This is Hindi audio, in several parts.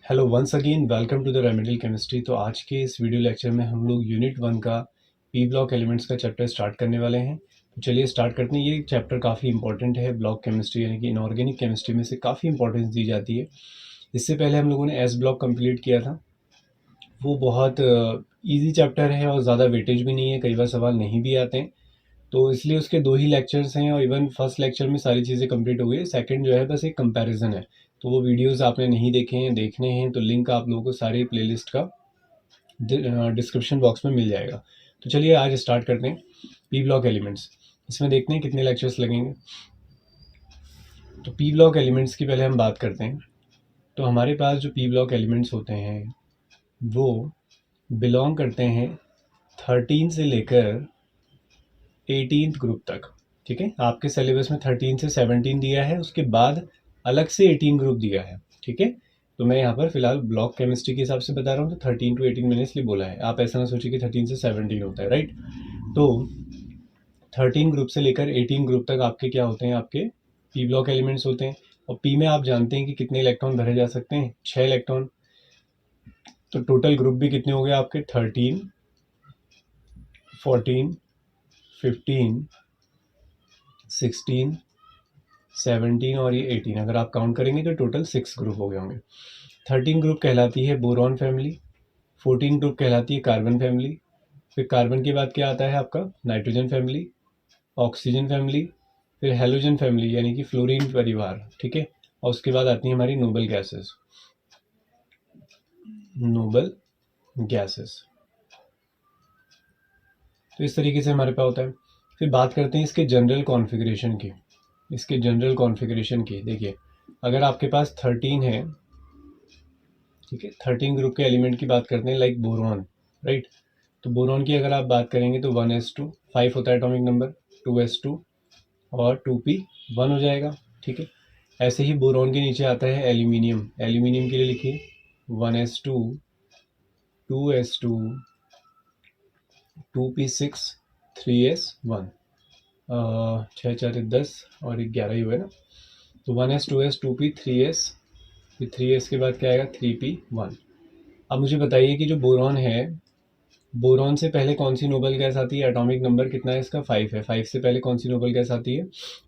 Hello once again welcome to the remedial chemistry. तो आज के इस वीडियो लेक्चर में हम लोग यूनिट 1 का पी ब्लॉक एलिमेंट्स का चैप्टर स्टार्ट करने वाले हैं। तो चलिए स्टार्ट करते हैं। ये चैप्टर काफ़ी इंपॉर्टेंट है। ब्लॉक केमिस्ट्री यानी कि इनऑर्गेनिक केमिस्ट्री में से काफ़ी इंपॉर्टेंस दी जाती है। इससे पहले हम लोगों ने एस ब्लॉक कंप्लीट किया था। वो बहुत ईजी चैप्टर है और ज़्यादा वेटेज भी नहीं है, कई बार सवाल नहीं भी आते हैं। तो इसलिए उसके 2 ही लेक्चर्स हैं और इवन फर्स्ट लेक्चर में सारी चीज़ें कंप्लीट हो गई है। सेकंड जो है बस एक कंपैरिजन है। तो वो वीडियोस आपने नहीं देखे हैं, देखने हैं तो लिंक आप लोगों को सारी प्लेलिस्ट का डिस्क्रिप्शन बॉक्स में मिल जाएगा। तो चलिए आज स्टार्ट करते हैं पी ब्लॉक एलिमेंट्स। इसमें देखते हैं कितने लेक्चर्स लगेंगे। तो पी ब्लॉक एलिमेंट्स की पहले हम बात करते हैं। तो हमारे पास जो पी ब्लॉक एलिमेंट्स होते हैं वो बिलोंग करते हैं 13 से लेकर 18th ग्रुप तक। ठीक है, आपके सिलेबस में 13 से 17 दिया है, उसके बाद अलग से 18 ग्रुप दिया है। ठीक है, तो मैं यहाँ पर फिलहाल ब्लॉक केमिस्ट्री के हिसाब से बता रहा हूँ। तो 13 टू 18 मैंने इसलिए बोला है, आप ऐसा ना सोचिए कि 13 से 17 होता है, राइट। तो 13 ग्रुप से लेकर 18 ग्रुप तक आपके क्या होते हैं, आपके पी ब्लॉक एलिमेंट्स होते हैं। और पी में आप जानते हैं कि कितने इलेक्ट्रॉन भरे जा सकते हैं, 6 इलेक्ट्रॉन। तो टोटल ग्रुप भी कितने हो गए आपके, 13, 14, 15, 16, 17 और ये 18, अगर आप काउंट करेंगे तो टोटल 6 ग्रुप हो गए होंगे। 13 ग्रुप कहलाती है बोरॉन फैमिली। 14 ग्रुप कहलाती है कार्बन फैमिली। फिर कार्बन के बाद क्या आता है आपका, नाइट्रोजन फैमिली, ऑक्सीजन फैमिली, फिर हेलोजन फैमिली यानी कि फ्लोरीन परिवार। ठीक है, और उसके बाद आती है हमारी नोबल गैसेस। नोबल गैसेस, तो इस तरीके से हमारे पास होता है। फिर बात करते हैं इसके जनरल कॉन्फ़िगरेशन की। इसके जनरल कॉन्फ़िगरेशन की देखिए, अगर आपके पास 13 है, ठीक है, 13 ग्रुप के एलिमेंट की बात करते हैं, लाइक बोरॉन, राइट। तो बोरॉन की अगर आप बात करेंगे तो 1s2, 5 होता है एटॉमिक नंबर, 2s2 और 2p1 हो जाएगा। ठीक है, ऐसे ही बोरॉन के नीचे आता है एल्यूमिनियम। एल्यूमिनियम के लिए लिखिए 1s2, 2s2, 2p6, 3s1। 6 4 10 और 11 ही हुआ है ना। तो 1s, 2s, 2p, 3s, फिर 3s के बाद क्या आएगा, 3p1। अब मुझे बताइए कि जो बोरॉन है, बोरॉन से पहले कौन सी नोबल गैस आती है, एटॉमिक नंबर कितना है इसका, 5 है। 5 से पहले कौन सी नोबल गैस आती है,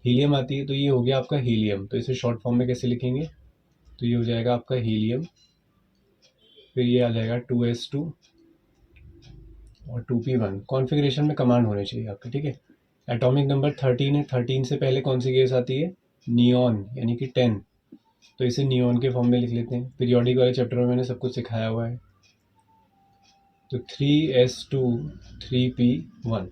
हीलियम आती है। तो ये हो गया आपका हीलियम। तो इसे शॉर्ट फॉर्म में कैसे लिखेंगे, तो ये हो जाएगा आपका हीलियम। फिर ये आ जाएगा 2s2 और 2p1। कॉन्फ़िगरेशन में कमांड होने चाहिए आपके, ठीक है। एटॉमिक नंबर 13 है, 13 से पहले कौन सी गैस आती है, नियॉन यानी कि 10। तो इसे नियॉन के फॉर्म में लिख लेते हैं। पीरियोडिक वाले चैप्टर में मैंने सब कुछ सिखाया हुआ है। तो 3s2, 3p1।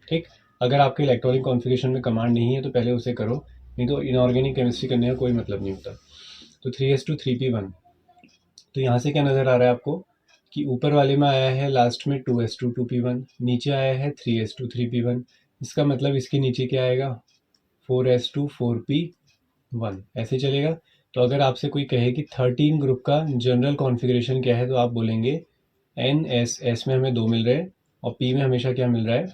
ठीक, अगर आपके इलेक्ट्रॉनिक कॉन्फ़िगरेशन में कमांड नहीं है तो पहले उसे करो, नहीं तो इनऑर्गेनिक केमिस्ट्री करने का कोई मतलब नहीं होता। तो 3s2, 3p1। तो यहाँ से क्या नज़र आ रहा है आपको कि ऊपर वाले में आया है लास्ट में 2s2, 2p1, नीचे आया है 3s2, 3p1। इसका मतलब इसके नीचे क्या आएगा, 4s2, 4p1। ऐसे चलेगा। तो अगर आपसे कोई कहे कि 13 ग्रुप का जनरल कॉन्फ़िगरेशन क्या है, तो आप बोलेंगे NS। एस में हमें 2 मिल रहे हैं और P में हमेशा क्या मिल रहा है,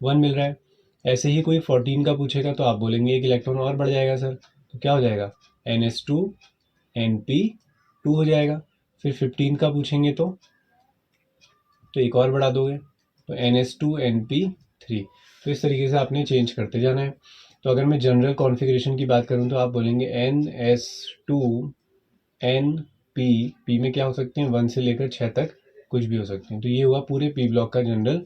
1 मिल रहा है। ऐसे ही कोई 14 का पूछेगा तो आप बोलेंगे एक इलेक्ट्रॉन और बढ़ जाएगा सर। तो क्या हो जाएगा, NS2, NP2 हो जाएगा। फिर 15 का पूछेंगे तो एक और बढ़ा दोगे, तो NS2, NP3। तो इस तरीके से आपने चेंज करते जाना है। तो अगर मैं जनरल कॉन्फ़िगरेशन की बात करूँ तो आप बोलेंगे NS2, P में क्या हो सकते हैं, 1 से लेकर 6 तक कुछ भी हो सकते हैं। तो ये हुआ पूरे पी ब्लॉक का जनरल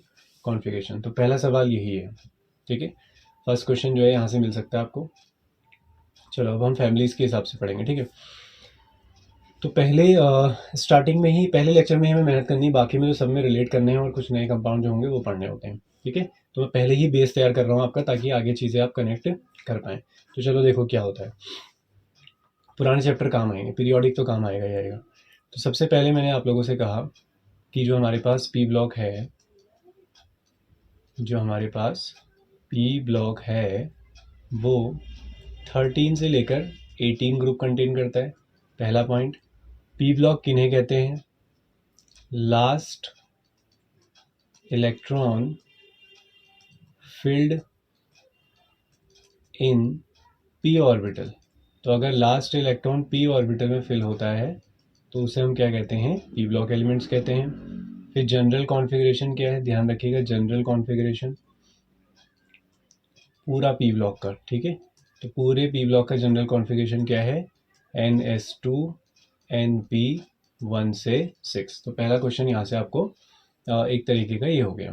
कॉन्फ़िगरेशन। तो पहला सवाल यही है, ठीक है। फर्स्ट क्वेश्चन जो है यहाँ से मिल सकता है आपको। चलो अब हम फैमिलीज़ के हिसाब से पढ़ेंगे, ठीक है। तो पहले स्टार्टिंग में ही, पहले लेक्चर में ही हमें मेहनत करनी है, बाकी में तो सब में रिलेट करने हैं और कुछ नए कंपाउंड जो होंगे वो पढ़ने होते हैं, ठीक है। तो मैं पहले ही बेस तैयार कर रहा हूँ आपका, ताकि आगे चीज़ें आप कनेक्ट कर पाएँ। तो चलो देखो क्या होता है। पुराने चैप्टर काम आएंगे, पीरियोडिक तो काम आएगा ही आएगा। तो सबसे पहले मैंने आप लोगों से कहा कि जो हमारे पास पी ब्लॉक है, जो हमारे पास पी ब्लॉक है वो 13 से लेकर 18 ग्रुप कंटेन करता है। पहला पॉइंट। पी ब्लॉक किन्हें कहते हैं, last electron filled in P orbital. तो अगर लास्ट इलेक्ट्रॉन पी ऑर्बिटल में फिल होता है तो उसे हम क्या कहते हैं, पी ब्लॉक एलिमेंट्स कहते हैं। फिर जनरल कॉन्फ़िगरेशन क्या है, ध्यान रखिएगा, जनरल कॉन्फ़िगरेशन पूरा पी ब्लॉक का, ठीक है। तो पूरे पी ब्लॉक का जनरल कॉन्फ़िगरेशन क्या है, NS2 NP1 से 6। तो पहला क्वेश्चन यहाँ से आपको एक तरीके का ये हो गया,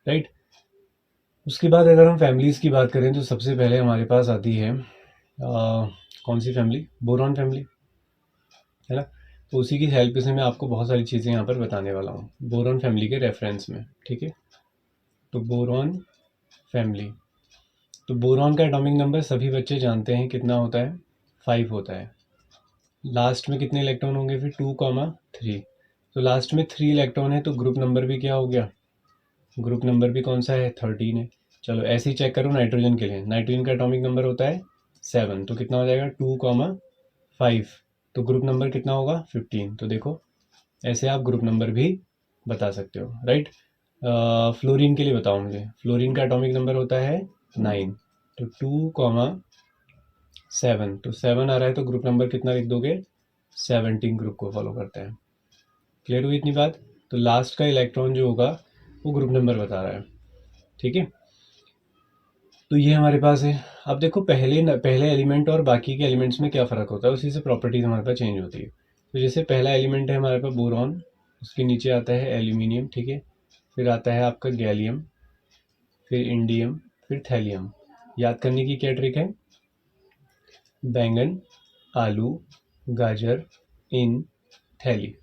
राइट। उसके बाद अगर हम फैमिलीज़ की बात करें तो सबसे पहले हमारे पास आती है कौन सी फैमिली, बोरॉन फैमिली, है ना। तो उसी की हेल्प से मैं आपको बहुत सारी चीज़ें यहाँ पर बताने वाला हूँ बोरॉन फैमिली के रेफरेंस में, ठीक है। तो बोरॉन फैमिली, तो बोरॉन का एटॉमिक नंबर सभी बच्चे जानते हैं कितना होता है, 5 होता है। लास्ट में कितने इलेक्ट्रॉन होंगे फिर, 2,3। तो लास्ट में 3 इलेक्ट्रॉन है, तो ग्रुप नंबर भी क्या हो गया, ग्रुप नंबर भी कौन सा है, 13 है। चलो ऐसे ही चेक करो नाइट्रोजन के लिए, नाइट्रोजन का एटॉमिक नंबर होता है 7, तो कितना हो जाएगा 2,5, तो ग्रुप नंबर कितना होगा 15। तो देखो ऐसे आप ग्रुप नंबर भी बता सकते हो, राइट। फ्लोरीन के लिए बताओ मुझे, फ्लोरीन का एटॉमिक नंबर होता है 9, तो 2,7, तो 7 आ रहा है, तो ग्रुप नंबर कितना लिख दोगे, 17 ग्रुप को फॉलो करता है। क्लियर हुई इतनी बात। तो लास्ट का इलेक्ट्रॉन जो होगा वो ग्रुप नंबर बता रहा है, ठीक है। तो ये हमारे पास है। अब देखो पहले एलिमेंट और बाकी के एलिमेंट्स में क्या फ़र्क होता है, उसी से प्रॉपर्टीज हमारे पास चेंज होती है। तो जैसे पहला एलिमेंट है हमारे पास बोरॉन, उसके नीचे आता है एल्यूमिनियम, ठीक है। फिर आता है आपका गैलियम, फिर इंडियम, फिर थैलियम। याद करने की क्या ट्रिक है, बैंगन, आलू, गाजर, इन, थैली,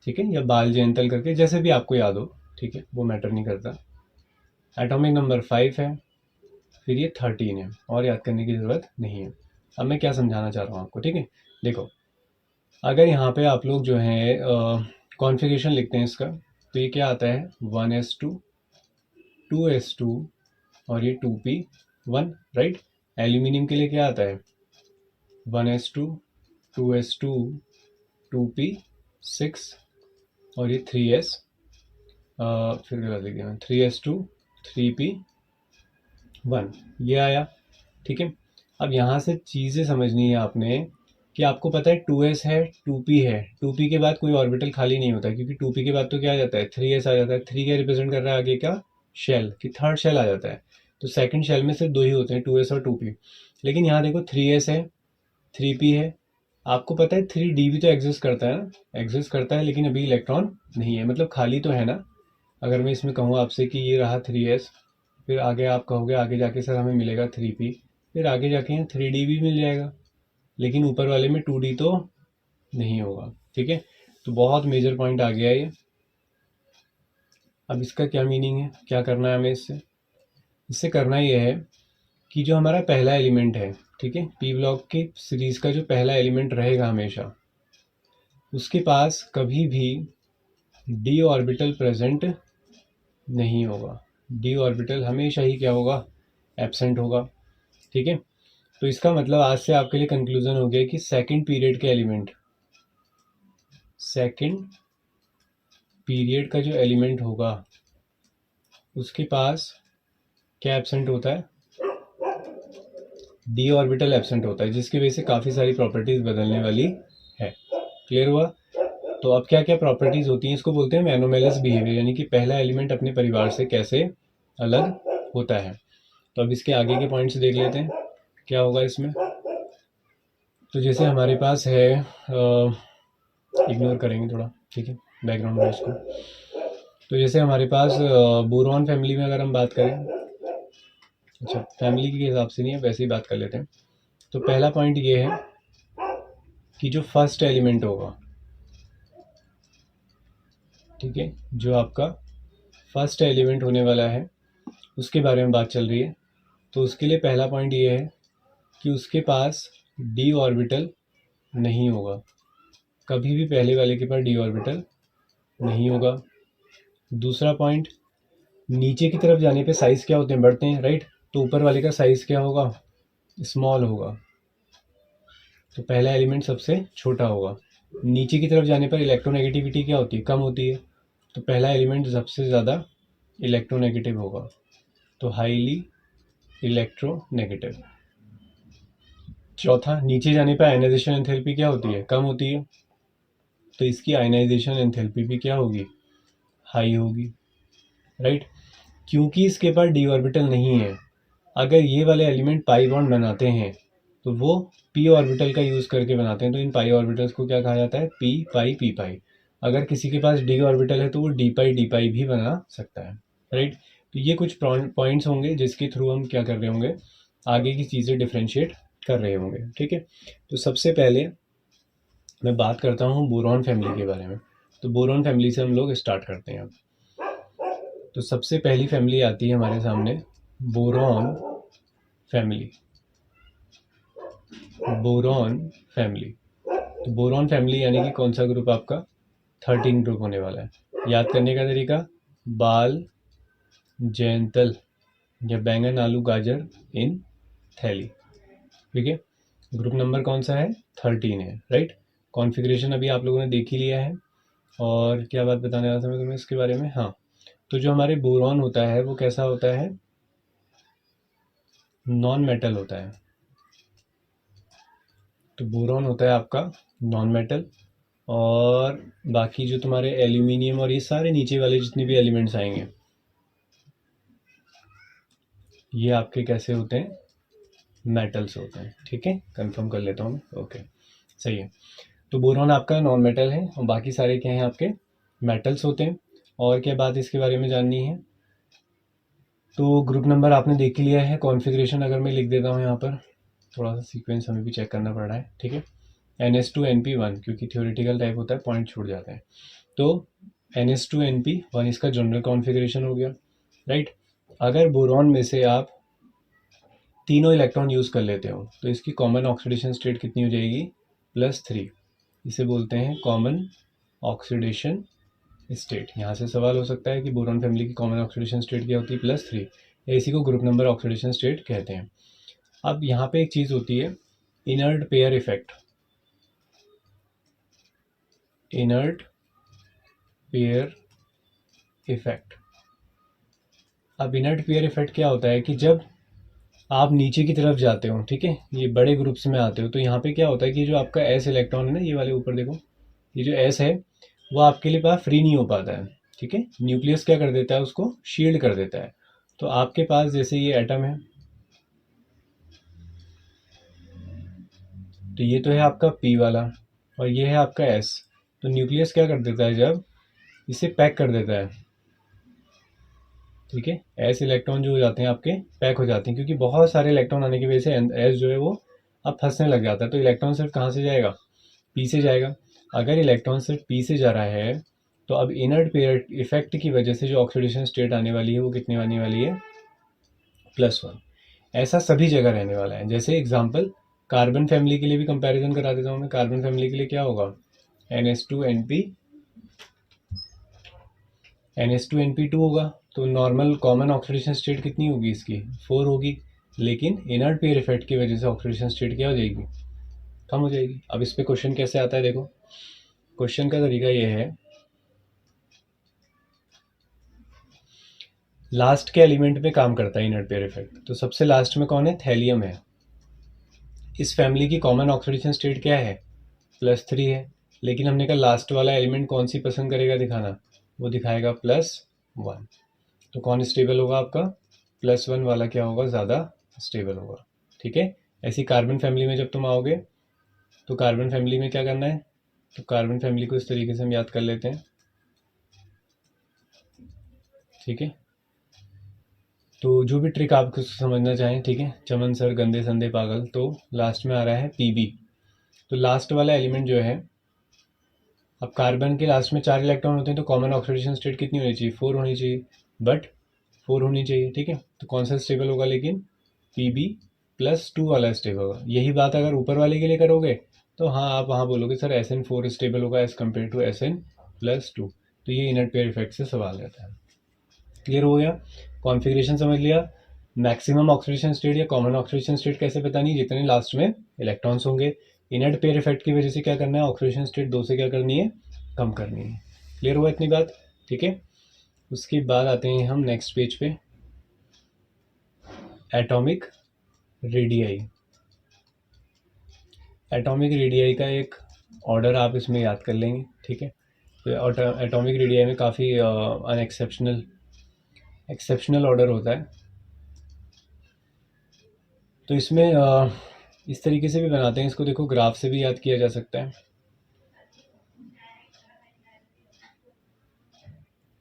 ठीक है, या बाल जयंतल करके, जैसे भी आपको याद हो, ठीक है, वो मैटर नहीं करता। एटॉमिक नंबर 5 है, फिर ये 13 है, और याद करने की ज़रूरत नहीं है। अब मैं क्या समझाना चाह रहा हूँ आपको, ठीक है। देखो अगर यहाँ पे आप लोग जो है कॉन्फ़िगरेशन लिखते हैं इसका, तो ये क्या आता है 1s2 2s2 और ये 2p1, राइट। एल्यूमिनियम के लिए क्या आता है 1s2 2s2 2p6 और ये 3s, फिर क्या लिख दिया 3s2 3p1, ये आया, ठीक है। अब यहाँ से चीज़ें समझनी है आपने कि आपको पता है 2s है 2p है, 2p के बाद कोई ऑर्बिटल खाली नहीं होता, क्योंकि 2p के बाद तो क्या आ जाता है 3s आ जाता है। 3 क्या रिप्रेजेंट कर रहा है आगे का, शेल, कि थर्ड शेल आ जाता है। तो सेकंड शेल में सिर्फ दो ही होते हैं, 2s और 2p। लेकिन यहाँ देखो 3s है 3p है, आपको पता है 3d भी तो एग्जिस्ट करता है ना, एग्जिस्ट करता है, लेकिन अभी इलेक्ट्रॉन नहीं है, मतलब खाली तो है ना। अगर मैं इसमें कहूँ आपसे कि ये रहा 3s, फिर आगे आप कहोगे आगे जाके सर हमें मिलेगा 3p, फिर आगे जाके यहाँ 3d भी मिल जाएगा, लेकिन ऊपर वाले में 2d तो नहीं होगा, ठीक है। तो बहुत मेजर पॉइंट आ गया ये। अब इसका क्या मीनिंग है, क्या करना है हमें इससे, इससे करना ये है कि जो हमारा पहला एलिमेंट है, ठीक है, पी ब्लॉक की सीरीज का जो पहला एलिमेंट रहेगा हमेशा, उसके पास कभी भी डी ऑर्बिटल प्रेजेंट नहीं होगा। डी ऑर्बिटल हमेशा ही क्या होगा, एब्सेंट होगा, ठीक है। तो इसका मतलब आज से आपके लिए कंक्लूजन हो गया कि सेकंड पीरियड के एलिमेंट, सेकंड पीरियड का जो एलिमेंट होगा उसके पास क्या एब्सेंट होता है, डी ऑर्बिटल एब्सेंट होता है, जिसकी वजह से काफ़ी सारी प्रॉपर्टीज बदलने वाली है। क्लियर हुआ। तो अब क्या क्या प्रॉपर्टीज होती हैं, इसको बोलते हैं एनोमेलस बिहेवियर, यानी कि पहला एलिमेंट अपने परिवार से कैसे अलग होता है। तो अब इसके आगे के पॉइंट्स देख लेते हैं क्या होगा इसमें। तो जैसे हमारे पास है, इग्नोर करेंगे थोड़ा, ठीक है, बैकग्राउंड नॉइस को। तो जैसे हमारे पास बोरॉन फैमिली में अगर हम बात करें, अच्छा फैमिली के हिसाब से नहीं है, वैसे ही बात कर लेते हैं। तो पहला पॉइंट ये है कि जो फर्स्ट एलिमेंट होगा, ठीक है, जो आपका फर्स्ट एलिमेंट होने वाला है उसके बारे में बात चल रही है। तो उसके लिए पहला पॉइंट ये है कि उसके पास डी ऑर्बिटल नहीं होगा, कभी भी पहले वाले के पास डी ऑर्बिटल नहीं होगा। दूसरा पॉइंट, नीचे की तरफ जाने पे साइज़ क्या होते हैं, बढ़ते हैं, राइट। तो ऊपर वाले का साइज़ क्या होगा, स्मॉल होगा, तो पहला एलिमेंट सबसे छोटा होगा। नीचे की तरफ जाने पर इलेक्ट्रोनेगेटिविटी क्या होती है, कम होती है, तो पहला एलिमेंट सबसे ज़्यादा इलेक्ट्रोनेगेटिव होगा, तो हाईली इलेक्ट्रोनेगेटिव। चौथा, नीचे जाने पर आयनाइजेशन एंथैल्पी क्या होती है, कम होती है, तो इसकी आयनाइजेशन एंथैल्पी भी क्या होगी, हाई होगी, राइट। क्योंकि इसके पास डी ऑर्बिटल नहीं है, अगर ये वाले एलिमेंट पाई बॉन्ड बनाते हैं तो वो पी ऑर्बिटल का यूज़ करके बनाते हैं, तो इन पाई ऑर्बिटल्स को क्या कहा जाता है, पी पाई पी पाई। अगर किसी के पास डी ऑर्बिटल है तो वो डी पाई भी बना सकता है, राइट। तो ये कुछ पॉइंट्स होंगे जिसके थ्रू हम क्या कर रहे होंगे, आगे की चीज़ें डिफ्रेंशिएट कर रहे होंगे, ठीक है। तो सबसे पहले मैं बात करता हूँ बोरॉन फैमिली के बारे में। तो बोरॉन फैमिली से हम लोग स्टार्ट करते हैं अब। तो सबसे पहली फैमिली आती है हमारे सामने बोरॉन फैमिली। बोरॉन फैमिली, तो बोरॉन फैमिली यानी कि कौन सा ग्रुप आपका, 13 ग्रुप होने वाला है। याद करने का तरीका, बाल जयंतल या बैंगन आलू गाजर इन थैली, ठीक है। ग्रुप नंबर कौन सा है, 13 है, राइट। कॉन्फ़िगरेशन अभी आप लोगों ने देख ही लिया है। और क्या बात बताने वाला था मैं तुम्हें इसके बारे में, हाँ। तो जो हमारे बोरॉन होता है वो कैसा होता है, नॉन मेटल होता है। तो बोरॉन होता है आपका नॉन मेटल, और बाकी जो तुम्हारे एल्यूमिनियम और ये सारे नीचे वाले जितने भी एलिमेंट्स आएंगे ये आपके कैसे होते हैं, मेटल्स होते हैं, ठीक है। कंफर्म कर लेता हूँ मैं, ओके, सही है। तो बोरॉन आपका नॉन मेटल है और बाकी सारे क्या हैं आपके, मेटल्स होते हैं। और क्या बात इसके बारे में जाननी है, तो ग्रुप नंबर आपने देख ही लिया है। कॉन्फ़िगरेशन अगर मैं लिख देता हूँ यहाँ पर, थोड़ा सा सीक्वेंस हमें भी चेक करना पड़ रहा है, ठीक है। NH2NP1 क्योंकि थ्योरेटिकल टाइप होता है, पॉइंट छूट जाते हैं। तो NH2NP1 इसका जनरल कॉन्फ़िगरेशन हो गया, राइट। अगर बोरॉन में से आप तीनों इलेक्ट्रॉन यूज़ कर लेते हो तो इसकी कॉमन ऑक्सीडेशन स्टेट कितनी हो जाएगी, +3। इसे बोलते हैं कॉमन ऑक्सीडेशन स्टेट। यहाँ से सवाल हो सकता है कि बोरॉन फैमिली की कॉमन ऑक्सीडेशन स्टेट क्या होती है, +3, या इसी को ग्रुप नंबर ऑक्सीडेशन स्टेट कहते हैं। अब यहाँ पे एक चीज़ होती है, inert pair effect. Inert pair effect. अब इनर्ट पेयर इफेक्ट क्या होता है कि जब आप नीचे की तरफ जाते हो, ठीक है, ये बड़े ग्रुप्स में आते हो, तो यहाँ पे क्या होता है कि जो आपका एस इलेक्ट्रॉन है ना, ये वाले ऊपर देखो, ये जो एस है वो आपके लिए पास फ्री नहीं हो पाता है, ठीक है। न्यूक्लियस क्या कर देता है, उसको शील्ड कर देता है। तो आपके पास जैसे ये एटम है, तो ये तो है आपका पी वाला और ये है आपका एस। तो न्यूक्लियस क्या कर देता है, जब इसे पैक कर देता है, ठीक है। एस इलेक्ट्रॉन जो हो जाते हैं आपके पैक हो जाते हैं, क्योंकि बहुत सारे इलेक्ट्रॉन आने की वजह से एस जो है वो अब फंसने लग जाता है। तो इलेक्ट्रॉन सिर्फ कहाँ से जाएगा, पी से जाएगा। अगर इलेक्ट्रॉन सिर्फ पी से जा रहा है तो अब इनर्ट पेयर इफेक्ट की वजह से जो ऑक्सीडेशन स्टेट आने वाली है वो कितनी आने वाली है, +1। ऐसा सभी जगह रहने वाला है। जैसे एग्जांपल कार्बन फैमिली के लिए भी कंपैरिजन करा देता हूँ मैं। कार्बन फैमिली के लिए क्या होगा, NH2NP, NH2NP2 होगा। तो नॉर्मल कॉमन ऑक्सीडेशन स्टेट कितनी होगी इसकी, 4 होगी। लेकिन इनर्ट पेयर इफेक्ट की वजह से ऑक्सीडेशन स्टेट क्या हो जाएगी, कम हो जाएगी। अब इस पे क्वेश्चन कैसे आता है, देखो क्वेश्चन का तरीका ये है, लास्ट के एलिमेंट पे काम करता है इनर्ट पेयर इफेक्ट। तो सबसे लास्ट में कौन है, थैलियम है। इस फैमिली की कॉमन ऑक्सीडेशन स्टेट क्या है, +3 है। लेकिन हमने कहा लास्ट वाला एलिमेंट कौन सी पसंद करेगा दिखाना, वो दिखाएगा +1। तो कौन स्टेबल होगा आपका, +1 वाला क्या होगा, ज़्यादा स्टेबल होगा, ठीक है। ऐसी कार्बन फैमिली में जब तुम आओगे तो कार्बन फैमिली में क्या करना है, तो कार्बन फैमिली को इस तरीके से हम याद कर लेते हैं, ठीक है। तो जो भी ट्रिक आप समझना चाहें, ठीक है, चमन सर गंदे संदे पागल। तो लास्ट में आ रहा है पीबी। तो लास्ट वाला एलिमेंट जो है, अब कार्बन के लास्ट में 4 इलेक्ट्रॉन होते हैं तो कॉमन ऑक्सीडेशन स्टेट कितनी होनी चाहिए, 4 होनी चाहिए, बट 4 होनी चाहिए, ठीक है। तो कौन सा स्टेबल होगा, लेकिन Pb+2 वाला स्टेबल होगा। यही बात अगर ऊपर वाले के लिए करोगे तो हाँ, आप वहाँ बोलोगे सर SN4 स्टेबल होगा एज कम्पेयर टू SN+2। तो ये इनर्ट पेयर इफेक्ट से सवाल रहता है। क्लियर हो गया, कॉन्फ़िगरेशन समझ लिया। मैक्सिमम ऑक्सीडेशन स्टेट या कॉमन ऑक्सीडेशन स्टेट कैसे बतानी, जितने लास्ट में इलेक्ट्रॉन्स होंगे। इनर्ट पेयर इफेक्ट की वजह से क्या करना है, ऑक्सीडेशन स्टेट 2 से क्या करनी है, कम करनी है। क्लियर हुआ इतनी बात, ठीक है। उसके बाद आते हैं हम नेक्स्ट पेज पे, एटॉमिक रेडियाई। एटॉमिक रेडियाई का एक ऑर्डर आप इसमें याद कर लेंगे, ठीक है। तो एटॉमिक रेडियाई में काफ़ी एक्सेप्शनल ऑर्डर होता है। तो इसमें इस तरीके से भी बनाते हैं इसको, देखो ग्राफ से भी याद किया जा सकता है,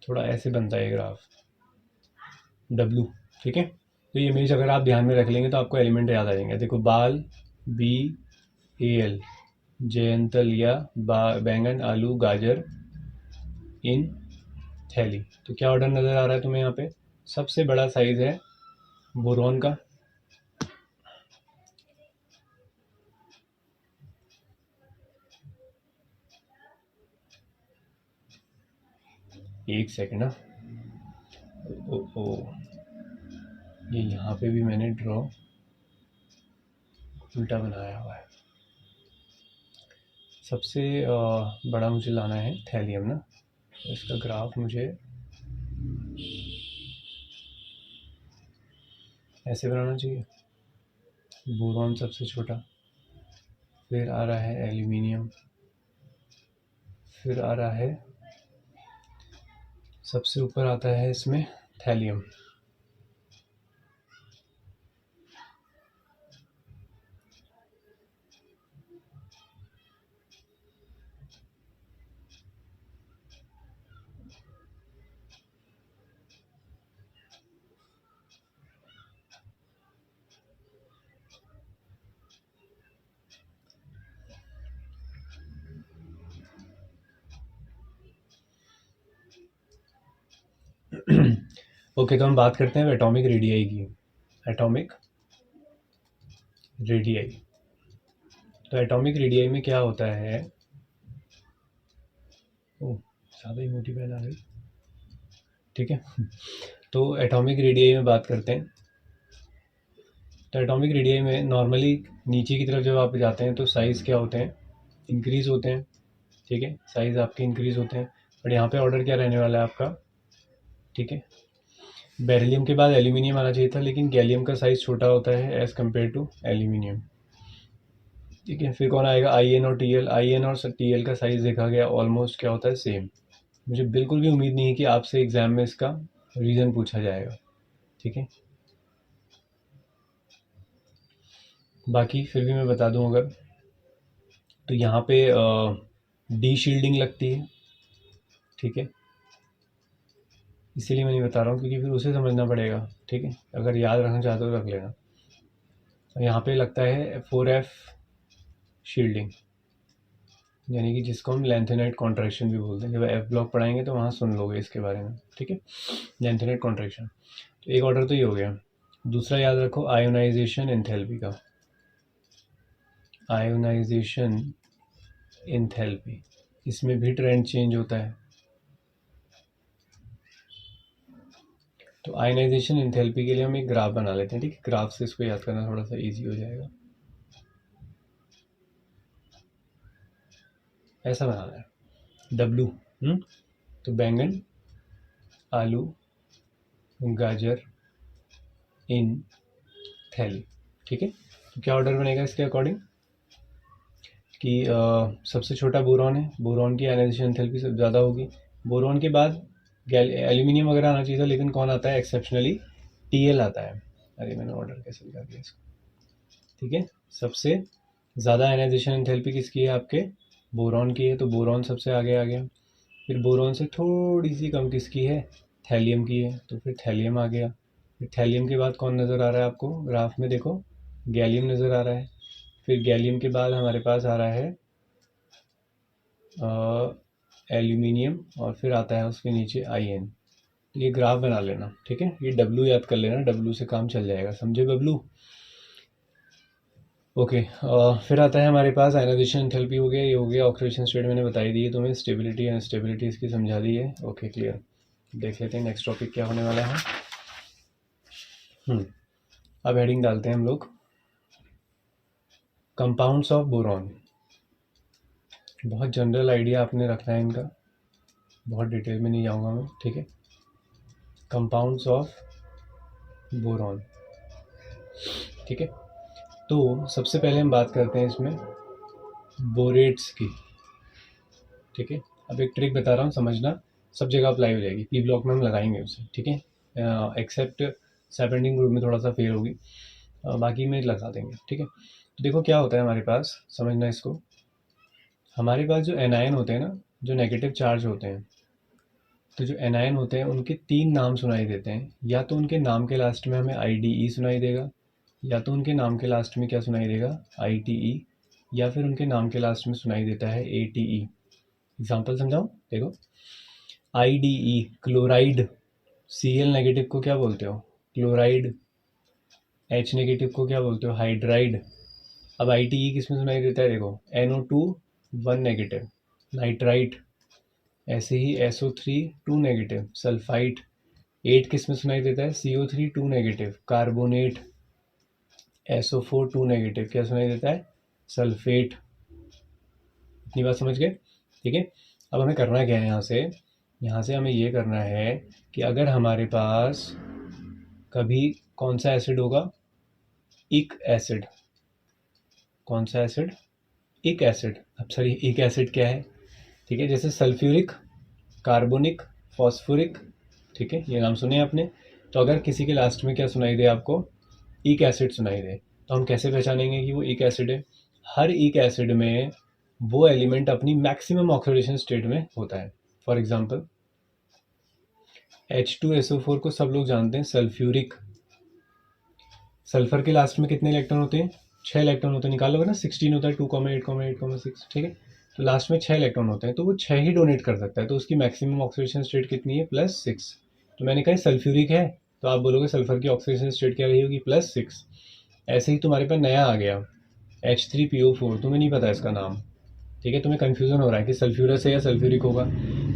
थोड़ा ऐसे बनता है ग्राफ W, ठीक है। तो ये इमेज अगर आप ध्यान में रख लेंगे तो आपको एलिमेंट याद आ जाएंगे। देखो बाल BAL, जयंतल या बैंगन, आलू, गाजर, इन थैली। तो क्या ऑर्डर नज़र आ रहा है तुम्हें यहाँ पे? सबसे बड़ा साइज है बोरॉन का, एक सेकेंड ना, ओ ये यहाँ पे भी मैंने ड्रॉ उल्टा बनाया हुआ है। सबसे बड़ा मुझे लाना है थैलियम ना, तो इसका ग्राफ मुझे ऐसे बनाना चाहिए। बोरॉन सबसे छोटा, फिर आ रहा है एल्यूमिनियम, फिर आ रहा है सबसे ऊपर आता है इसमें थैलियम। ओके, तो हम बात करते हैं एटॉमिक रेडियाई की। एटॉमिक रेडियाई, तो एटॉमिक रेडियाई में क्या होता है? ओह, ज़्यादा ही मोटी पेन आ गई, ठीक है। तो एटॉमिक रेडियाई में बात करते हैं। तो एटॉमिक रेडियाई में नॉर्मली नीचे की तरफ जब आप जाते हैं तो साइज़ क्या होते हैं? इंक्रीज़ होते हैं, ठीक है, साइज़ आपके इंक्रीज़ होते हैं। बट यहाँ पे ऑर्डर क्या रहने वाला है आपका, ठीक है। बेरिलियम के बाद एल्यूमिनियम आना चाहिए था, लेकिन गैलियम का साइज़ छोटा होता है एज़ कम्पेयर टू एल्यूमिनियम, ठीक है। फिर कौन आएगा? IN और TL। IN और TL का साइज़ देखा गया ऑलमोस्ट क्या होता है? सेम। मुझे बिल्कुल भी उम्मीद नहीं है कि आपसे एग्ज़ाम में इसका रीज़न पूछा जाएगा, ठीक है। बाकी फिर भी मैं बता दूं अगर, तो यहाँ पे डी शील्डिंग लगती है, ठीक है। इसीलिए मैं नहीं बता रहा हूँ क्योंकि फिर उसे समझना पड़ेगा, ठीक है। अगर याद रखना चाहते हो रख लेना। तो यहाँ पे लगता है 4F शील्डिंग, यानी कि जिसको हम लेंथेनाइट कॉन्ट्रैक्शन भी बोलते हैं। जब F ब्लॉक पढ़ाएंगे तो वहाँ सुन लोगे इसके बारे में, ठीक है, लेंथेनाइट कॉन्ट्रैक्शन। तो एक ऑर्डर तो ये हो गया। दूसरा याद रखो आयोनाइजेशन एंथैल्पी का। आयोनाइजेशन एंथैल्पी, इसमें भी ट्रेंड चेंज होता है। तो आयनाइजेशन एंथैल्पी के लिए हम एक ग्राफ बना लेते हैं, ठीक है। ग्राफ से इसको याद करना थोड़ा सा इजी हो जाएगा। ऐसा बनाना है W, तो बैंगन, आलू, गाजर, इन थैली, ठीक है। तो क्या ऑर्डर बनेगा इसके अकॉर्डिंग कि सबसे छोटा बोरॉन है, बोरॉन की आयनाइजेशन एंथैल्पी सबसे ज़्यादा होगी। बोरॉन के बाद एल्यूमिनियम वगैरह आना चाहिए था, लेकिन कौन आता है एक्सेप्शनली? TL आता है। अरे मैंने ऑर्डर कैसे लगा दिया इसको, ठीक है। सबसे ज़्यादा आयनाइजेशन एंथैल्पी किसकी है? आपके बोरॉन की है, तो बोरॉन सबसे आगे आ गया। फिर बोरॉन से थोड़ी सी कम किसकी है? थैलियम की है, तो फिर थैलियम आ गया। फिर थैलियम के बाद कौन नज़र आ रहा है आपको ग्राफ में? देखो गैलियम नज़र आ रहा है। फिर गैलियम के बाद हमारे पास आ रहा है एल्यूमिनियम, और फिर आता है उसके नीचे IN। तो ये ग्राफ बना लेना, ठीक है। ये W याद कर लेना, W से काम चल जाएगा, समझे बबलू? ओके, फिर आता है हमारे पास आयनाइजेशन एंथैल्पी हो गया, ये हो गया। ऑक्सीडेशन स्टेट मैंने बताई दी है तुम्हें, स्टेबिलिटी एंड स्टेबिलिटी इसकी समझा दी है। Okay clear. देख लेते हैं नेक्स्ट टॉपिक क्या होने वाला है। अब हेडिंग डालते हैं हम लोग, कंपाउंड्स ऑफ बोरॉन। बहुत जनरल आइडिया आपने रखना है इनका, बहुत डिटेल में नहीं जाऊंगा मैं, ठीक है। कंपाउंड्स ऑफ बोरॉन, ठीक है। तो सबसे पहले हम बात करते हैं इसमें बोरेट्स की, ठीक है। अब एक ट्रिक बता रहा हूँ, समझना, सब जगह अप्लाई हो जाएगी, पी ब्लॉक में हम लगाएंगे उसे, ठीक है। एक्सेप्ट सराउंडिंग ग्रुप में थोड़ा सा फेल होगी, बाकी में लगा देंगे, ठीक है। तो देखो क्या होता है हमारे पास, समझना इसको। हमारे पास जो एनायन होते हैं ना, जो नेगेटिव चार्ज होते हैं, तो जो एनायन होते हैं उनके 3 नाम सुनाई देते हैं। या तो उनके नाम के लास्ट में हमें IDE सुनाई देगा, या तो उनके नाम के लास्ट में क्या सुनाई देगा, ITE, या फिर उनके नाम के लास्ट में सुनाई देता है ATE। एग्जाम्पल समझाऊँ, देखो। IDE क्लोराइड, Cl नेगेटिव को क्या बोलते हो, क्लोराइड। H नेगेटिव को क्या बोलते हो, हाइड्राइड। अब ITE किस में सुनाई देता है, देखो, NO2 1 नेगेटिव, नाइट्राइट। ऐसे ही SO3 2 नेगेटिव, सल्फाइट। 8 किस में सुनाई देता है, CO3 2 negative, carbonate. SO4 2 negative, क्या सुनाई देता है, सल्फेट। इतनी बात समझ गए, ठीक है। अब हमें करना क्या है, यहाँ से हमें ये करना है कि अगर हमारे पास कभी कौन सा एसिड होगा, इक एसिड। कौन सा एसिड, इक एसिड। अब सर ये इक एसिड क्या है, ठीक है, जैसे सल्फ्यूरिक, कार्बोनिक, फॉस्फोरिक, ठीक है, ये नाम सुने आपने। तो अगर किसी के लास्ट में क्या सुनाई दे आपको, इक एसिड सुनाई दे, तो हम कैसे पहचानेंगे कि वो इक एसिड है। हर इक एसिड में वो एलिमेंट अपनी मैक्सिमम ऑक्सीडेशन स्टेट में होता है। फॉर एग्जांपल H2SO4 को सब लोग जानते हैं, सल्फ्यूरिक। सल्फर के लास्ट में कितने इलेक्ट्रॉन होते हैं, 6 इलेक्ट्रॉन होते हैं, निकालोगे ना, 16 होता है, 2,8,8,6, ठीक है। तो लास्ट में 6 इलेक्ट्रॉन होते हैं, तो वो 6 ही डोनेट कर सकता है, तो उसकी मैक्सिमम ऑक्सीडेशन स्टेट कितनी है, +6। तो मैंने कहा सल्फ्यूरिक है, तो आप बोलोगे सल्फर की ऑक्सीडेशन स्टेट क्या रही होगी, +6। ऐसे ही तुम्हारे पास नया आ गया H3PO4, तुम्हें नहीं पता इसका नाम, ठीक है, तुम्हें कन्फ्यूजन हो रहा है कि सल्फ्यूरस है या सल्फ्यूरिक होगा।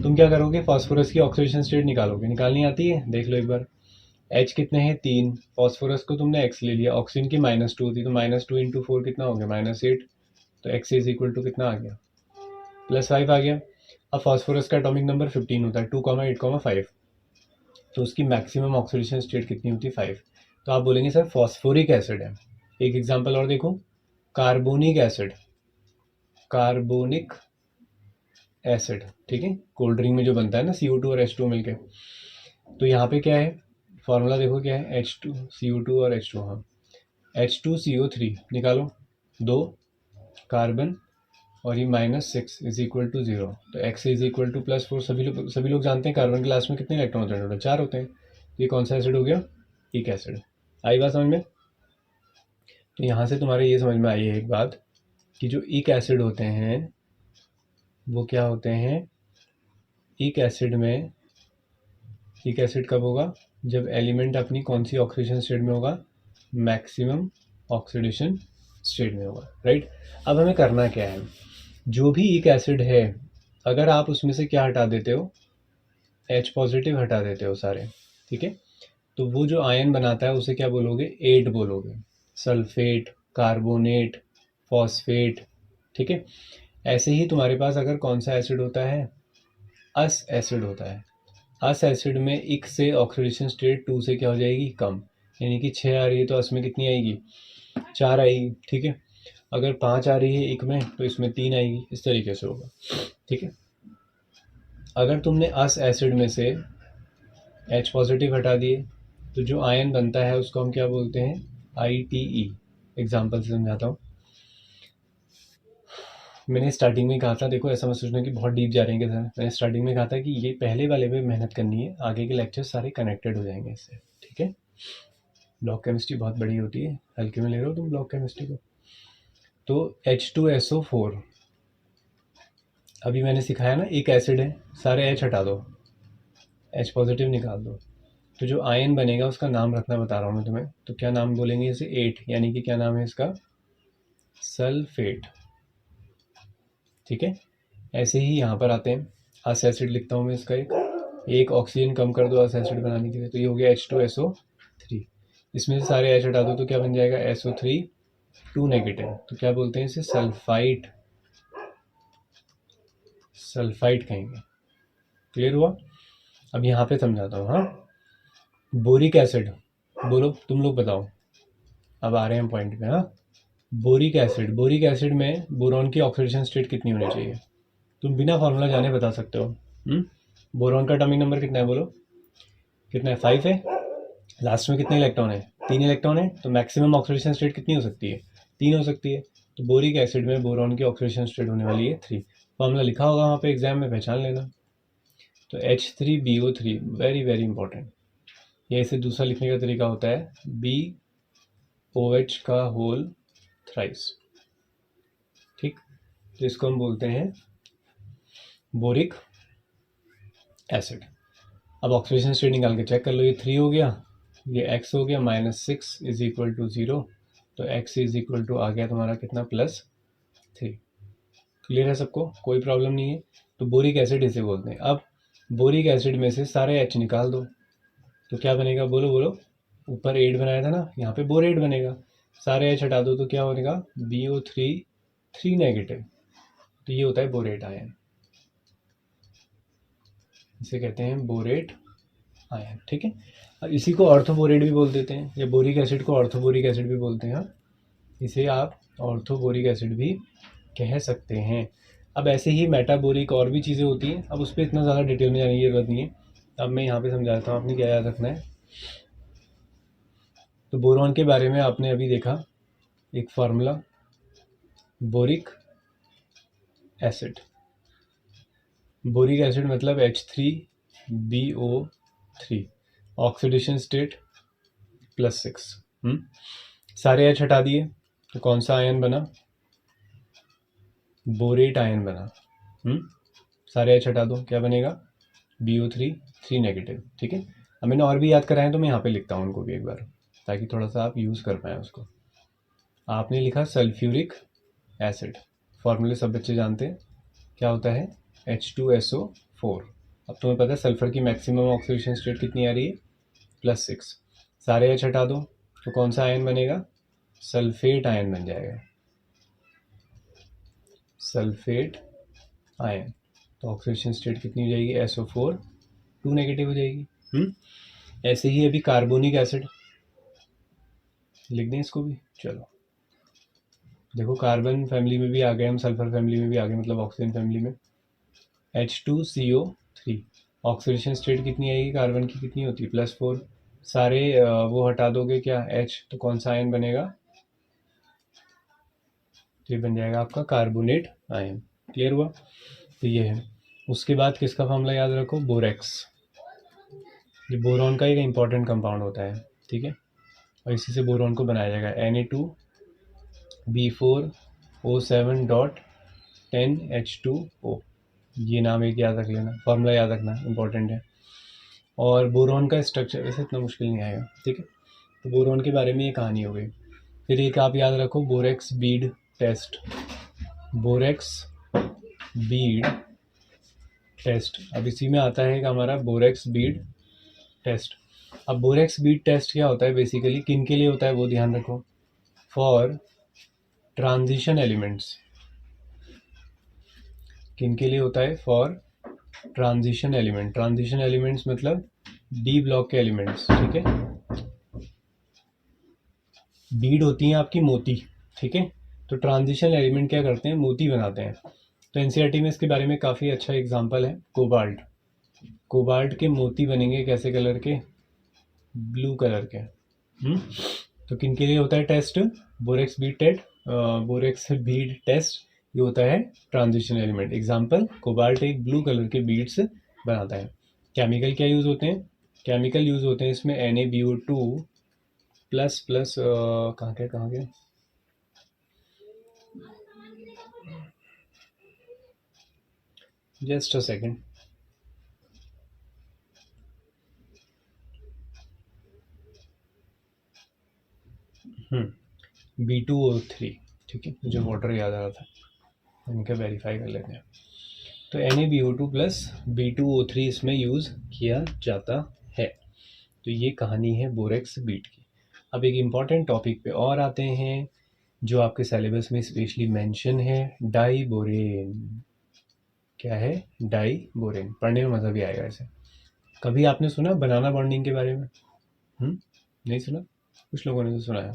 तुम क्या करोगे, फास्फोरस की ऑक्सीडेशन स्टेट निकालोगे, निकालनी आती है, देख लो एक बार। H कितने हैं, 3। फॉस्फोरस को तुमने X ले लिया, ऑक्सीजन की -2 थी, तो -2 इंटू 4 कितना हो गया, -8। तो X इज इक्वल टू कितना आ गया, +5 आ गया। अब फॉस्फोरस का एटॉमिक नंबर 15 होता है, 2,8,5। तो उसकी मैक्सिमम ऑक्सीडेशन स्टेट कितनी होती है, 5। तो आप बोलेंगे सर फॉस्फोरिक एसिड है। एक एग्जांपल और देखो, कार्बोनिक एसिड, कार्बोनिक एसिड, ठीक है, कोल्ड ड्रिंक में जो बनता है ना, CO2 और H2 मिलके। तो यहाँ पे क्या है, फॉर्मूला देखो क्या है, H2CO2 और H2, हाँ, H2CO3 निकालो, 2 कार्बन और ये -6 इज इक्वल टू 0। तो X इज इक्वल टू +4। सभी लोग जानते हैं कार्बन के लास्ट में कितने इलेक्ट्रॉन होते हैं, टोटल 4 होते हैं। तो ये कौन सा एसिड हो गया, इक एसिड। आई बात समझ में। तो यहाँ से तुम्हारे ये समझ में आई है एक बात, कि जो इक एसिड होते हैं वो क्या होते हैं, इक एसिड में, इक एसिड कब होगा, जब एलिमेंट अपनी कौन सी ऑक्सीडेशन स्टेट में होगा, मैक्सिमम ऑक्सीडेशन स्टेट में होगा, राइट। अब हमें करना क्या है, जो भी इक एसिड है, अगर आप उसमें से क्या हटा देते हो, H पॉजिटिव हटा देते हो सारे, ठीक है, तो वो जो आयन बनाता है उसे क्या बोलोगे, एट बोलोगे, सल्फेट, कार्बोनेट, फॉस्फेट, ठीक है। ऐसे ही तुम्हारे पास अगर कौन सा एसिड होता है, अस एसिड होता है। अस एसिड में इक से ऑक्सीडेशन स्टेट 2 से क्या हो जाएगी, कम, यानी कि 6 आ रही है तो अस में कितनी आएगी, 4 आएगी, ठीक है। अगर 5 आ रही है इक में तो इसमें 3 आएगी, इस तरीके से होगा, ठीक है। अगर तुमने अस एसिड में से H पॉजिटिव हटा दिए, तो जो आयन बनता है उसको हम क्या बोलते हैं, ITE। एग्जाम्पल से समझाता हूँ। मैंने स्टार्टिंग में कहा था, देखो ऐसा मत सोचना कि बहुत डीप जा रहे हैं क्या सर, मैंने स्टार्टिंग में कहा था कि ये पहले वाले पे मेहनत करनी है, आगे के लेक्चर सारे कनेक्टेड हो जाएंगे इससे, ठीक है। ब्लॉक केमिस्ट्री बहुत बड़ी होती है, हल्के में ले रहे हो तुम ब्लॉक केमिस्ट्री को। तो H2SO4, अभी मैंने सिखाया ना, एक एसिड है, सारे H हटा दो, H पॉजिटिव निकाल दो, तो जो आयन बनेगा उसका नाम रखना बता रहा हूँ मैं तुम्हें। तो क्या नाम बोलेंगे इसे, 8, यानी कि क्या नाम है इसका, सल्फेट, ठीक है। ऐसे ही यहाँ पर आते हैं, अस एसिड लिखता हूँ मैं इसका, एक ऑक्सीजन कम कर दो अस एसिड बनाने के लिए, तो ये हो गया H2SO3। इसमें से सारे H हटा दो तो क्या बन जाएगा, SO3 2 नेगेटिव, तो क्या बोलते हैं इसे, सल्फाइट, सल्फाइट कहेंगे। क्लियर हुआ। अब यहाँ पे समझाता हूँ, हाँ। बोरिक एसिड, बोलो तुम लोग बताओ, अब आ रहे हैं पॉइंट पे, हाँ। बोरिक एसिड, बोरिक एसिड में बोरॉन की ऑक्सीडेशन स्टेट कितनी होनी चाहिए, तुम बिना फार्मूला जाने बता सकते हो। बोरॉन का एटॉमिक नंबर कितना है बोलो, कितना है? 5 है। लास्ट में कितने इलेक्ट्रॉन है? 3 इलेक्ट्रॉन है, तो मैक्सिमम ऑक्सीडेशन स्टेट कितनी हो सकती है? 3 हो सकती है। तो बोरिक एसिड में बोरॉन की ऑक्सीडेशन स्टेट होने वाली है 3। फॉर्मूला लिखा होगा वहाँ पे, एग्जाम में पहचान लेना। तो H3BO3 वेरी वेरी इंपॉर्टेंट। या इसे दूसरा लिखने का तरीका होता है BOH का होल थ्राइस। ठीक, तो इसको हम बोलते हैं बोरिक एसिड। अब ऑक्सीडेशन स्टेट निकाल के चेक कर लो, ये 3 हो गया, ये x हो गया, -6 इज इक्वल टू 0, तो x इज इक्वल टू आ गया तुम्हारा कितना? +3। क्लियर है सबको? कोई प्रॉब्लम नहीं है। तो बोरिक एसिड इसे बोलते हैं। अब बोरिक एसिड में से सारे H निकाल दो, तो क्या बनेगा? बोलो बोलो। ऊपर 8 बनाया था ना, यहाँ पे बोरेट बनेगा। सारे H हटा दो तो क्या बनेगा? BO3 3 negative. तो ये होता है बोरेट आयन, इसे कहते हैं बोरेट आयन। ठीक है, अब इसी को ऑर्थोबोरेट भी बोल देते हैं, या बोरिक एसिड को ऑर्थोबोरिक एसिड भी बोलते हैं। इसे आप ऑर्थोबोरिक एसिड भी कह सकते हैं। अब ऐसे ही मेटाबोरिक और भी चीज़ें होती हैं, अब उस पर इतना ज़्यादा डिटेल में जाने की जरूरत नहीं है। अब मैं यहाँ पे समझाता हूँ, आपने क्या याद रखना है। तो बोरॉन के बारे में आपने अभी देखा एक formula, boric acid. Boric acid मतलब H3BO3, ऑक्सीडेशन स्टेट +6। सारे H हटा दिए तो कौन सा आयन बना? बोरेट आयन बना। सारे H हटा दो, क्या बनेगा? BO3 3 negative. ठीक है, अब मैंने और भी याद कराए तो मैं यहाँ पे लिखता हूँ उनको भी एक बार, ताकि थोड़ा सा आप यूज़ कर पाएँ उसको। आपने लिखा सल्फ्यूरिक एसिड, फॉर्मूले सब बच्चे जानते हैं, क्या होता है? H2SO4। अब तुम्हें पता है सल्फर की मैक्सिमम ऑक्सीडेशन स्टेट कितनी आ रही है? +6। सारे H हटा दो तो कौन सा आयन बनेगा? सल्फेट आयन बन जाएगा, सल्फेट आयन। तो ऑक्सीडेशन स्टेट कितनी हो जाएगी? SO4 2 नेगेटिव हो जाएगी। ऐसे ही अभी कार्बोनिक एसिड लिख दें इसको भी, चलो देखो, कार्बन फैमिली में भी आ गए हम, सल्फर फैमिली में भी आ गए, मतलब ऑक्सीजन फैमिली में। H2CO3, ऑक्सीडेशन स्टेट कितनी आएगी कार्बन की? कितनी होती है? +4। सारे वो हटा दोगे क्या? H, तो कौन सा आयन बनेगा? तो ये बन जाएगा आपका कार्बोनेट आयन। क्लियर हुआ? तो ये है। उसके बाद किसका फॉर्मूला याद रखो? बोरेक्स। ये बोरॉन का एक इंपॉर्टेंट कंपाउंड होता है, ठीक है, और इसी से बोरॉन को बनाया जाएगा Na2B4O7.10H2O। ये नाम एक याद रख लेना, फॉर्मूला याद रखना इंपॉर्टेंट है। और बोरॉन का स्ट्रक्चर वैसे इतना मुश्किल नहीं आएगा, ठीक है। तो बोरॉन के बारे में ये कहानी हो गई। फिर एक आप याद रखो, borax bead test. Borax bead test, अब इसी में आता है कि हमारा बोरेक्स बीड टेस्ट। अब बोरेक्स बीड टेस्ट क्या होता है बेसिकली, किन के लिए होता है वो ध्यान रखो। For transition elements. किन के लिए होता है? For transition element. Transition elements मतलब डी ब्लॉक के एलिमेंट्स, ठीक है। बीड होती हैं आपकी मोती, ठीक है। तो ट्रांजिशन एलिमेंट क्या करते हैं? मोती बनाते हैं। तो एनसीईआरटी में इसके बारे में काफ़ी अच्छा एग्जांपल है, कोबाल्ट। कोबाल्ट के मोती बनेंगे कैसे कलर के? ब्लू कलर के। तो किन के लिए होता है test? Borax bead test. Borax bead test ये होता है ट्रांजिशन एलिमेंट। एग्जांपल, कोबाल्ट एक ब्लू कलर के बीड्स बनाता है। केमिकल क्या यूज़ होते हैं? केमिकल यूज़ होते हैं इसमें Na BO2 प्लस कहाँ के जस्ट अ सेकेंड। B2O3, ठीक है, मुझे वाटर याद आ रहा था, इनका वेरीफाई कर लेते हैं। तो Na BO2 प्लस B2O3 इसमें यूज़ किया जाता है। तो ये कहानी है बोरेक्स बीट की। अब एक इम्पॉर्टेंट टॉपिक पे और आते हैं, जो आपके सिलेबस में स्पेशली मेंशन है, डाई बोरेन। क्या है? Diborane. पढ़ने में मज़ा भी आएगा इसे। कभी आपने सुना बनाना बॉन्डिंग के बारे में? नहीं सुना? कुछ लोगों ने तो सुना है।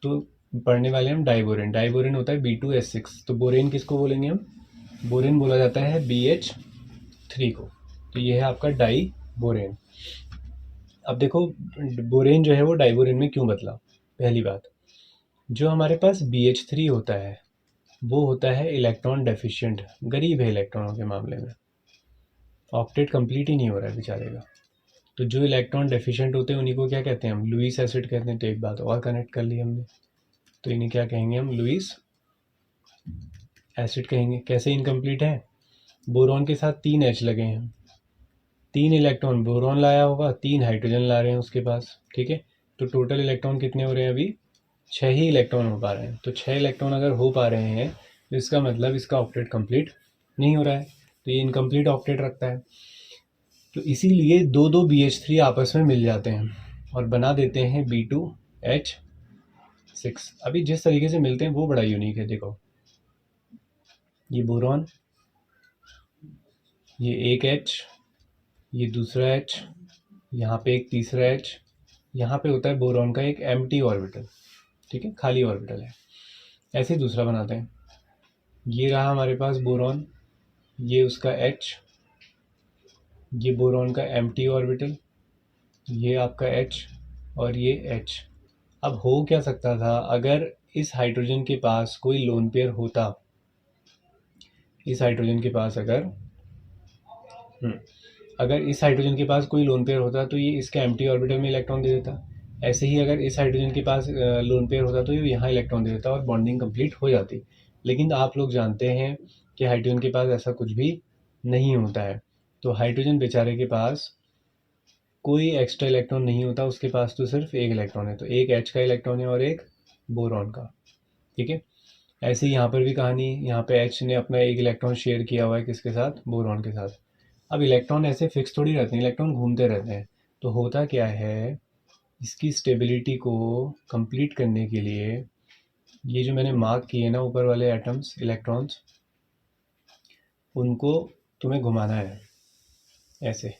तो पढ़ने वाले हम डाई बोरेन। डाई बोरेन होता है B2S6। तो बोरेन किसको बोलेंगे हम? बोरेन बोला जाता है BH3 को। तो ये है आपका डाई बोरेन। अब देखो बोरेन जो है वो डाइबोरेन में क्यों बदला। पहली बात, जो हमारे पास BH3 होता है वो होता है इलेक्ट्रॉन डेफिशिएंट, गरीब है इलेक्ट्रॉनों के मामले में, ऑक्टेट कंप्लीट ही नहीं हो रहा है बेचारे का। तो जो इलेक्ट्रॉन डेफिशिएंट होते हैं उन्हीं को क्या कहते हैं हम, लुईस एसिड कहते हैं। तो एक बात और कनेक्ट कर ली हमने, तो इन्हें क्या कहेंगे हम, लुईस एसिड कहेंगे। कैसे इनकम्प्लीट है, बोरॉन के साथ 3 H लगे हैं, 3 इलेक्ट्रॉन बोरॉन लाया होगा, 3 हाइड्रोजन ला रहे हैं उसके पास, ठीक है। तो टोटल इलेक्ट्रॉन कितने हो रहे हैं अभी, 6 ही इलेक्ट्रॉन हो पा रहे हैं। तो 6 इलेक्ट्रॉन अगर हो पा रहे हैं तो इसका मतलब इसका ऑक्टेट कंप्लीट नहीं हो रहा है, तो ये इनकम्प्लीट ऑक्टेट रखता है। तो इसीलिए दो दो BH3 आपस में मिल जाते हैं और बना देते हैं B2H6। अभी जिस तरीके से मिलते हैं वो बड़ा यूनिक है। देखो ये बोरॉन, ये एक H, ये दूसरा H, यहाँ पे एक तीसरा H, यहाँ पे होता है बोरॉन का एक एम्प्टी ऑर्बिटल, ठीक है, खाली ऑर्बिटल है। ऐसे ही दूसरा बनाते हैं, ये रहा हमारे पास बोरॉन, ये उसका H, ये बोरॉन का एम्प्टी ऑर्बिटल, ये आपका H और ये H। अब हो क्या सकता था, अगर इस हाइड्रोजन के पास कोई लोन पेयर होता, इस हाइड्रोजन के पास अगर इस हाइड्रोजन के पास कोई लोन पेयर होता तो ये इसके एम्प्टी ऑर्बिटल में इलेक्ट्रॉन दे देता। ऐसे ही अगर इस हाइड्रोजन के पास लोन पेयर होता तो ये यहाँ इलेक्ट्रॉन दे देता और बॉन्डिंग कंप्लीट हो जाती। लेकिन आप लोग जानते हैं कि हाइड्रोजन के पास ऐसा कुछ भी नहीं होता है। तो हाइड्रोजन बेचारे के पास कोई एक्स्ट्रा इलेक्ट्रॉन नहीं होता, उसके पास तो सिर्फ एक इलेक्ट्रॉन है। तो एक H का इलेक्ट्रॉन है और एक बोरॉन का, ठीक है। ऐसे ही यहाँ पर भी कहानी, यहाँ पे H ने अपना एक इलेक्ट्रॉन शेयर किया हुआ है किसके साथ, बोरॉन के साथ। अब इलेक्ट्रॉन ऐसे फिक्स थोड़ी रहते हैं, इलेक्ट्रॉन घूमते रहते हैं। तो होता क्या है, इसकी स्टेबिलिटी को कंप्लीट करने के लिए ये जो मैंने मार्क किए ना ऊपर वाले एटम्स, इलेक्ट्रॉन्स, उनको तुम्हें घुमाना है ऐसे,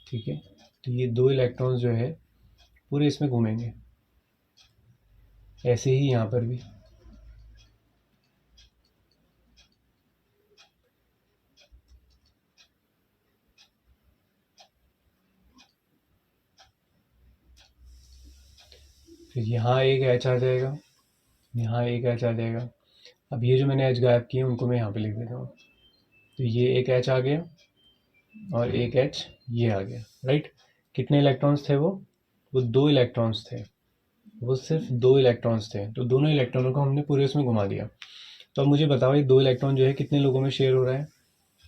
ठीक है। तो ये 2 इलेक्ट्रॉन्स जो है पूरे इसमें घूमेंगे, ऐसे ही यहाँ पर भी। फिर यहाँ एक H आ जाएगा, यहाँ एक H आ जाएगा। अब ये जो मैंने H गायब किए उनको मैं यहाँ पे लिख देता हूँ। तो ये एक H आ गया और एक H ये आ गया, राइट। कितने इलेक्ट्रॉन्स थे वो 2 इलेक्ट्रॉन्स थे, वो सिर्फ 2 इलेक्ट्रॉन्स थे। तो दोनों इलेक्ट्रॉनों को हमने पूरे उसमें घुमा दिया। तो अब मुझे बताओ ये 2 इलेक्ट्रॉन जो है कितने लोगों में शेयर हो रहा है।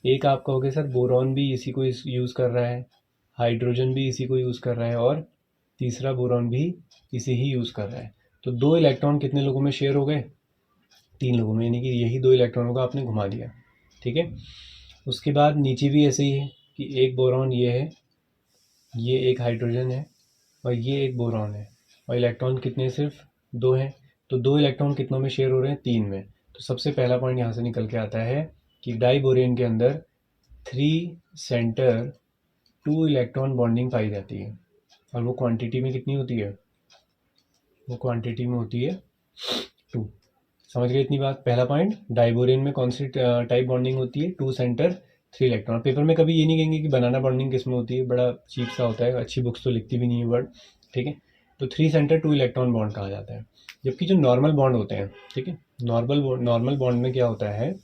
एक आप कहोगे सर बोरॉन भी इसी को यूज़ कर रहा है, हाइड्रोजन भी इसी को यूज़ कर रहा है और तीसरा बोरॉन भी इसी ही यूज़ कर रहा है। तो 2 इलेक्ट्रॉन कितने लोगों में शेयर हो गए, 3 लोगों में, यानी कि यही 2 इलेक्ट्रॉनों को आपने घुमा दिया, ठीक है। उसके बाद नीचे भी ऐसे ही है कि एक बोरॉन ये है, ये एक हाइड्रोजन है और ये एक बोरॉन है, और इलेक्ट्रॉन कितने, सिर्फ 2 हैं। तो 2 इलेक्ट्रॉन कितनों में शेयर हो रहे हैं, 3 में। तो सबसे पहला पॉइंट यहाँ से निकल के आता है कि डाइबोरेन के अंदर 3 सेंटर 2 इलेक्ट्रॉन बॉन्डिंग पाई जाती है। और वो क्वांटिटी में कितनी होती है, वो क्वांटिटी में होती है 2। समझ गए इतनी बात। पहला पॉइंट, डाइबोरेन में कौन सी टाइप बॉन्डिंग होती है, 2 सेंटर 3 इलेक्ट्रॉन। पेपर में कभी ये नहीं कहेंगे कि बनाना बॉन्डिंग किस में होती है, बड़ा चीप सा होता है, अच्छी बुक्स तो लिखती भी नहीं है वर्ड, ठीक है। तो 3 सेंटर 2 इलेक्ट्रॉन बॉन्ड कहा जाता है। जबकि जो नॉर्मल बॉन्ड होते हैं, ठीक है, नॉर्मल बॉन्ड में क्या होता है,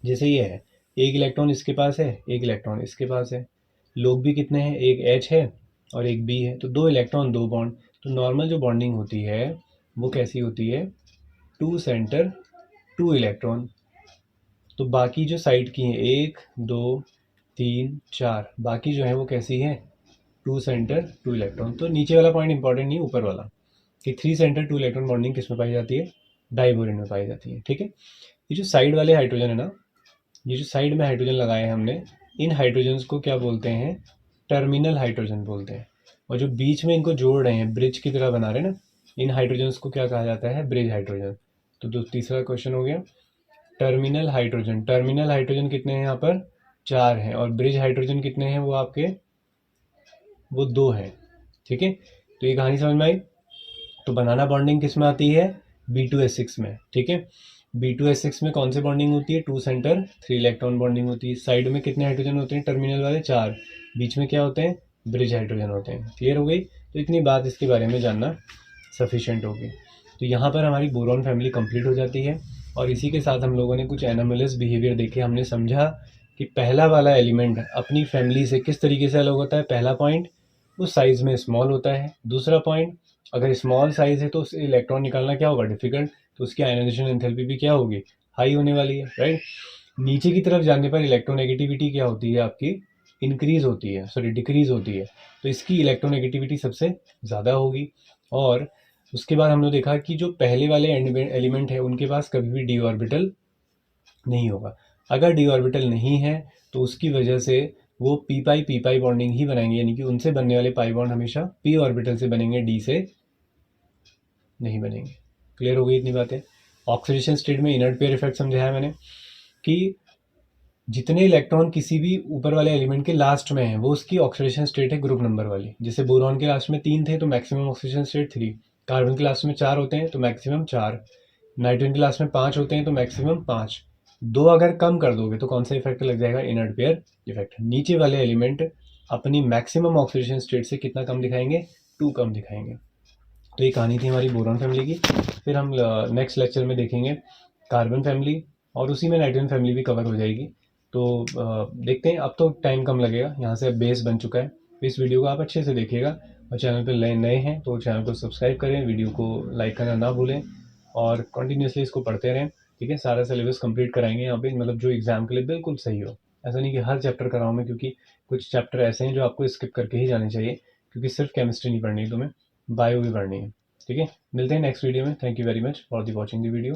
जैसे ये है, एक इलेक्ट्रॉन इसके पास है, एक इलेक्ट्रॉन इसके पास है, लोग भी कितने हैं, एक H है और एक B है, तो 2 इलेक्ट्रॉन 2 बॉन्ड। तो नॉर्मल जो बॉन्डिंग होती है वो कैसी होती है, 2 सेंटर 2 इलेक्ट्रॉन। तो बाकी जो साइड की हैं 1 2 3 4, बाकी जो है वो कैसी है, 2 सेंटर 2 इलेक्ट्रॉन। तो नीचे वाला पॉइंट इंपॉर्टेंट नहीं, ऊपर वाला, कि 3 सेंटर 2 इलेक्ट्रॉन बॉन्डिंग किस में पाई जाती है, डाइबोरेन में पाई जाती है, ठीक है। ये जो साइड वाले हाइड्रोजन है ना, ये जो साइड में हाइड्रोजन लगाए हैं हमने, इन हाइड्रोजन्स को क्या बोलते हैं, टर्मिनल हाइड्रोजन बोलते हैं। और जो बीच में इनको जोड़ रहे हैं, ब्रिज की तरह बना रहे हैं ना, इन हाइड्रोजन्स को क्या कहा जाता है, ब्रिज हाइड्रोजन। तो तीसरा क्वेश्चन हो गया टर्मिनल हाइड्रोजन। टर्मिनल हाइड्रोजन कितने हैं यहाँ पर, 4 हैं, और ब्रिज हाइड्रोजन कितने हैं, वो आपके वो 2 हैं, ठीक है। तो ये कहानी समझ में आई। तो बनाना बॉन्डिंग किस में आती है, B2S6 में, ठीक है। B2S6 में कौन सी बॉन्डिंग होती है, 2 सेंटर 3 इलेक्ट्रॉन बॉन्डिंग होती है। साइड में कितने हाइड्रोजन होते हैं, टर्मिनल वाले 4, बीच में क्या होते हैं, ब्रिज हाइड्रोजन होते हैं। क्लियर हो गई, तो इतनी बात इसके बारे में जानना सफिशिएंट होगी। तो यहाँ पर हमारी बोरॉन फैमिली कंप्लीट हो जाती है, और इसी के साथ हम लोगों ने कुछ एनोमलस बिहेवियर देखे। हमने समझा कि पहला वाला एलिमेंट अपनी फैमिली से किस तरीके से अलग होता है। पहला पॉइंट, उस साइज में स्मॉल होता है। दूसरा पॉइंट, अगर स्मॉल साइज है तो उससे इलेक्ट्रॉन निकालना क्या होगा, डिफिकल्ट, तो उसकी आयनाइजेशन एंथैल्पी भी क्या होगी, हाई होने वाली है, राइट। नीचे की तरफ जाने पर इलेक्ट्रोनेगेटिविटी क्या होती है आपकी, इंक्रीज होती है, सॉरी डिक्रीज होती है। तो इसकी इलेक्ट्रोनेगेटिविटी सबसे ज़्यादा होगी। और उसके बाद हमने देखा कि जो पहले वाले एलिमेंट है उनके पास कभी भी डी ऑर्बिटल नहीं होगा। अगर डी ऑर्बिटल नहीं है तो उसकी वजह से वो पी पाई बॉन्डिंग ही बनाएंगे, यानी कि उनसे बनने वाले पाई बॉन्ड हमेशा पी ऑर्बिटल से बनेंगे, डी से नहीं बनेंगे। क्लियर हो गई इतनी बातें। ऑक्सीडेशन स्टेट में इनर्ट पेयर इफेक्ट समझाया मैंने कि जितने इलेक्ट्रॉन किसी भी ऊपर वाले एलिमेंट के लास्ट में है वो उसकी ऑक्सीडेशन स्टेट है ग्रुप नंबर वाली। जैसे बोरॉन के लास्ट में 3 थे तो मैक्सिमम ऑक्सीडेशन स्टेट 3, कार्बन के लास्ट में 4 होते हैं तो मैक्सिमम 4, नाइट्रोजन के लास्ट में 5 होते हैं तो मैक्सिमम 5। 2 अगर कम कर दोगे तो कौन सा इफेक्ट लग जाएगा, इनर्ट पेयर इफेक्ट। नीचे वाले एलिमेंट अपनी मैक्सिमम ऑक्सीडेशन स्टेट से कितना कम दिखाएंगे, 2 कम दिखाएंगे। तो ये कहानी थी हमारी बोरॉन फैमिली की। फिर हम नेक्स्ट लेक्चर में देखेंगे कार्बन फैमिली, और उसी में नाइट्रोजन फैमिली भी कवर हो जाएगी। तो देखते हैं, अब तो टाइम कम लगेगा, यहाँ से अब बेस बन चुका है। इस वीडियो को आप अच्छे से देखिएगा, और चैनल पर नए हैं तो चैनल को सब्सक्राइब करें, वीडियो को लाइक करना ना भूलें, और कंटिन्यूसली इसको पढ़ते रहें, ठीक है। सारा सिलेबस कंप्लीट कराएंगे यहाँ पे, मतलब जो एग्जाम के लिए बिल्कुल सही हो। ऐसा नहीं कि हर चैप्टर कराऊँ मैं, क्योंकि कुछ चैप्टर ऐसे हैं जो आपको स्किप करके ही जाने चाहिए, क्योंकि सिर्फ केमिस्ट्री नहीं पढ़नी तुम्हें, बायो भी पढ़नी है, ठीक है। मिलते हैं नेक्स्ट वीडियो में। Thank you very much for the watching the video.